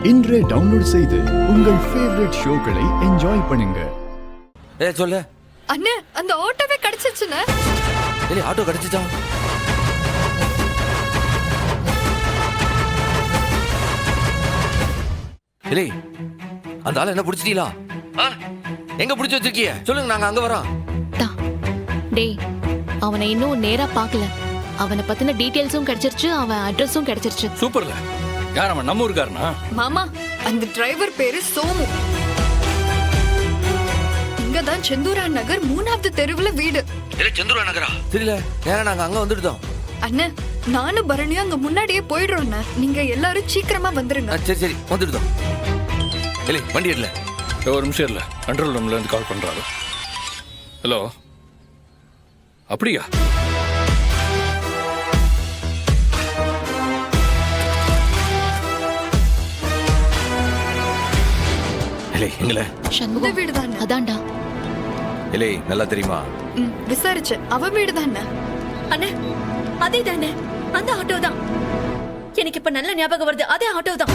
இன்றே டவுன்லோட் செய்து உங்கள் ஃபேவரட் ஷோக்களை என்ஜாய் பண்ணுங்க. சொல்லு அண்ணே, அந்த ஆட்டோவே கிடைச்சிருச்சுண்ணே. இல்லை, ஆட்டோ கிடைச்சிச்சா? இல்லை, அந்த ஆளை என்ன பிடிச்சிட்டீங்களா? எங்க பிடிச்சி வச்சிருக்கீங்க சொல்லுங்க, நாங்க அங்க வரோம். டேய், அவனை இன்னும் நேரா பார்க்கல. அவனை பத்தின டீடைல்ஸும் கிடைச்சிருச்சு, அவன் அட்ரஸும் கிடைச்சிருச்சு. சூப்பர்ல. யார் அவன்? நம்ம ஊருக்காரனா? மாமா, அந்த டிரைவர் பேரு சோமு. இங்கதான் செந்தூரா நகர் 3வது தெருவுல வீடு. இல்ல, செந்தூரா நகரா? தெரியல, ஏன்னா நாங்க அங்க வந்துட்டோம். அண்ணே, நானும் பரணியும் அங்க முன்னாடியே போயிடுறோம். நீங்க எல்லாரும் சீக்கிரமா வந்துருங்க. சரி சரி, வந்துடுதோம். இல்லை, வண்டி இல்ல. ஒரு நிமிஷம் இல்ல, கண்ட்ரோல் ரூம்ல இருந்து கால் பண்றாரு. ஹலோ, அப்படியா? இல்லை, எங்கள சண்முகம் வீடுதான். அதான்டா. இல்லை, நல்லா தெரியுமா? விசாரிச்சு அவ வீடுதான். அண்ணே, அதே தானே, அந்த ஆட்டோ தான். எனக்கு இப்ப நல்ல ஞாபகம் வருது, அதே ஆட்டோ தான்.